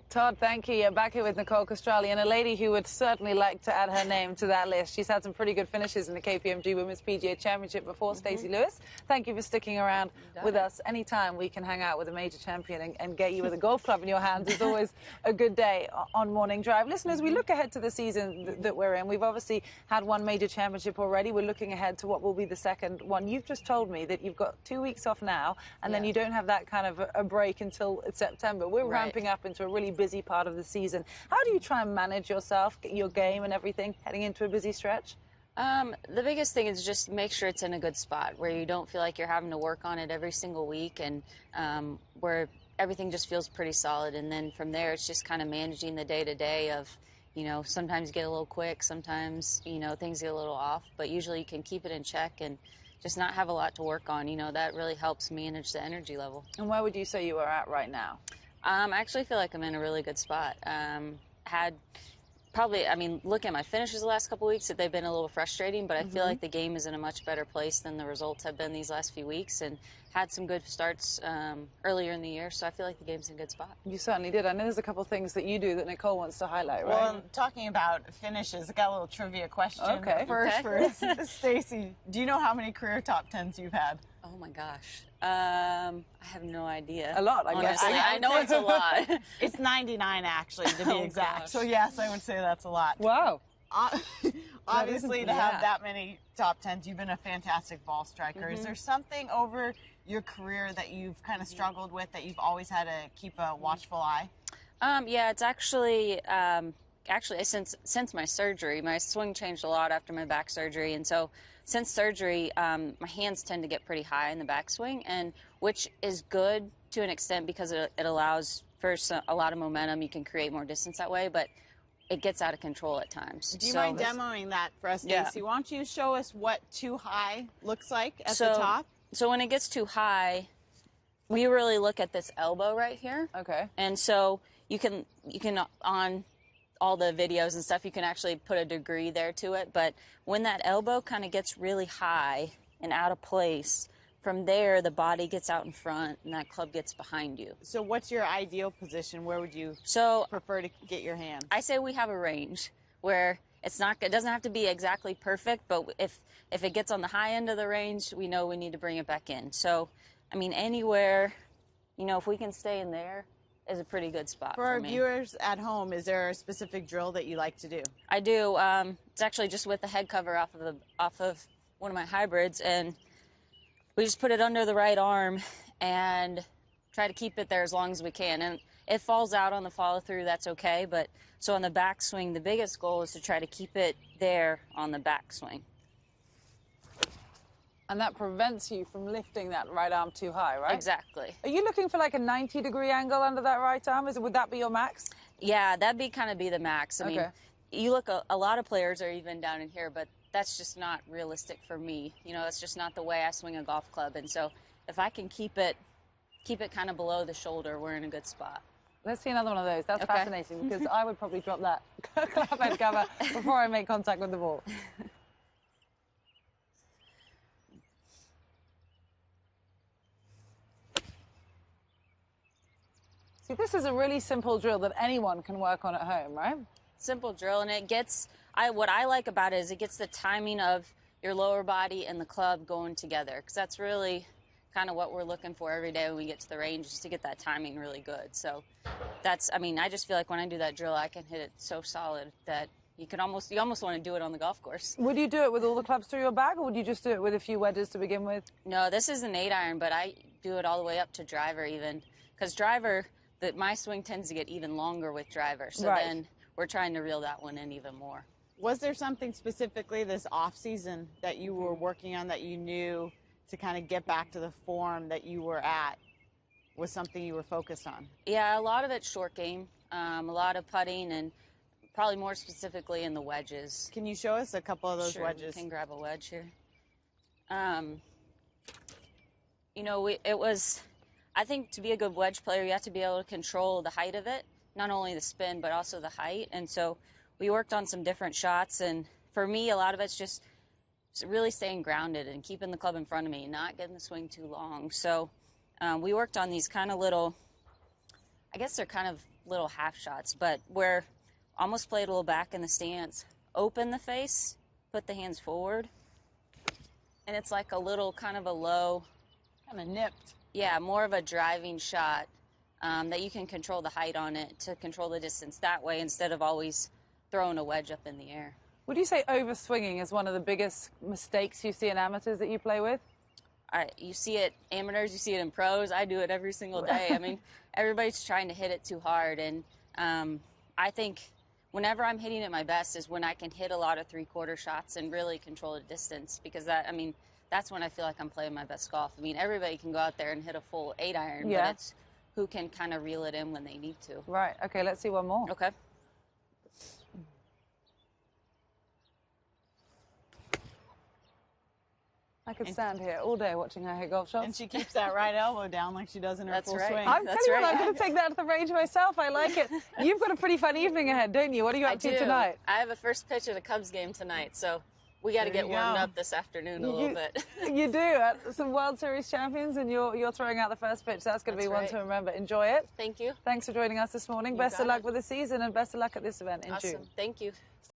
Todd, thank you. You're back here with Nicole Castrali, and a lady who would certainly like to add her name to that list. She's had some pretty good finishes in the KPMG Women's PGA Championship before, Stacy Lewis. Thank you for sticking around with us. Anytime we can hang out with a major champion and get you with a golf club in your hands is always a good day on Morning Drive. Listeners, we look ahead to the season that we're in. We've obviously had one major championship already. We're looking ahead to what will be the second one. You've just told me that you've got 2 weeks off now, and then you don't have that kind of a break until September. We're ramping up into a really busy part of the season. How do you try and manage yourself, your game and everything heading into a busy stretch? The biggest thing is just make sure it's in a good spot where you don't feel like you're having to work on it every single week, and where everything just feels pretty solid. And then from there, it's just kind of managing the day-to-day of, you know, sometimes you get a little quick, sometimes, you know, things get a little off, but usually you can keep it in check and just not have a lot to work on. You know, that really helps manage the energy level. And where would you say you are at right now? I actually feel like I'm in a really good spot. Look at my finishes the last couple weeks, that they've been a little frustrating, but I feel like the game is in a much better place than the results have been these last few weeks, and had some good starts earlier in the year, so I feel like the game's in a good spot. You certainly did. I know there's a couple of things that you do that Nicole wants to highlight, right? Well, talking about finishes, I got a little trivia question. For Stacy. Do you know how many career top 10s you've had? Oh my gosh. I have no idea. A lot, I guess. I know it's a lot. It's 99, actually, to be exact. Gosh. So, yes, I would say that's a lot. Wow. Obviously, to have that many top 10s, you've been a fantastic ball striker. Is there something over your career that you've kind of struggled with, that you've always had to keep a watchful eye? Yeah, it's actually since my surgery, my swing changed a lot after my back surgery, and so since surgery, my hands tend to get pretty high in the backswing, and which is good to an extent because it allows for a lot of momentum. You can create more distance that way, but it gets out of control at times. Do you mind demoing that for us, Stacy? Why don't you show us what too high looks like at the top? So when it gets too high, we really look at this elbow right here. Okay. And so you can on all the videos and stuff, you can actually put a degree there to it. But when that elbow kind of gets really high and out of place, from there the body gets out in front and that club gets behind you. So what's your ideal position? Where would you prefer to get your hands? I say we have a range where it doesn't have to be exactly perfect, but if it gets on the high end of the range, we know we need to bring it back in. So, I mean, anywhere, you know, if we can stay in there, is a pretty good spot for our me. viewers at home, is there a specific drill that you like to do? I do. It's actually just with the head cover off of one of my hybrids, and we just put it under the right arm and try to keep it there as long as we can. And it falls out on the follow through, that's okay. But so on the backswing, the biggest goal is to try to keep it there on the backswing. And that prevents you from lifting that right arm too high, right? Exactly. Are you looking for like a 90-degree angle under that right arm? Would that be your max? Yeah, that'd be kind of the max. I mean, you look, a lot of players are even down in here, but that's just not realistic for me. You know, that's just not the way I swing a golf club. And so if I can keep it kind of below the shoulder, we're in a good spot. Let's see another one of those. That's fascinating, because I would probably drop that club head cover before I make contact with the ball. See, this is a really simple drill that anyone can work on at home, right? Simple drill, and it gets, what I like about it is it gets the timing of your lower body and the club going together, because that's really kind of what we're looking for every day when we get to the range, is to get that timing really good. So that's, I mean, I just feel like when I do that drill, I can hit it so solid that you almost want to do it on the golf course. Would you do it with all the clubs through your bag, or would you just do it with a few wedges to begin with? No, this is an 8-iron, but I do it all the way up to driver even, because driver, my swing tends to get even longer with driver, so then we're trying to reel that one in even more. Was there something specifically this off-season that you were working on that you knew to kind of get back to the form that you were at was something you were focused on? Yeah, a lot of it's short game, a lot of putting, and probably more specifically in the wedges. Can you show us a couple of those wedges? I can grab a wedge here. You know, I think to be a good wedge player, you have to be able to control the height of it, not only the spin, but also the height. And so we worked on some different shots, and for me, a lot of it's just really staying grounded and keeping the club in front of me, not getting the swing too long. So we worked on these kind of little I guess they're kind of little half shots, but where almost play it a little back in the stance, open the face, put the hands forward, and it's like a little kind of a low, kind of nipped. Yeah, more of a driving shot that you can control the height on it to control the distance that way instead of always throwing a wedge up in the air. Would you say overswinging is one of the biggest mistakes you see in amateurs that you play with? You see it amateurs, you see it in pros. I do it every single day. I mean, everybody's trying to hit it too hard, and I think whenever I'm hitting it my best is when I can hit a lot of three-quarter shots and really control the distance, because that's when I feel like I'm playing my best golf. I mean, everybody can go out there and hit a full 8-iron, but it's who can kind of reel it in when they need to. Right. Okay, let's see one more. Okay. I could stand here all day watching her hit golf shots. And she keeps that right elbow down like she does in her full swing. I'm telling you what, I'm going to take that to the range myself. I like it. You've got a pretty fun evening ahead, don't you? What are you up to tonight? I have a first pitch at a Cubs game tonight, so we got to get warmed up this afternoon a little bit. You do. Some World Series champions, and you're throwing out the first pitch. That's going to be one to remember. Enjoy it. Thank you. Thanks for joining us this morning. Best of luck with the season, and best of luck at this event in June. Thank you.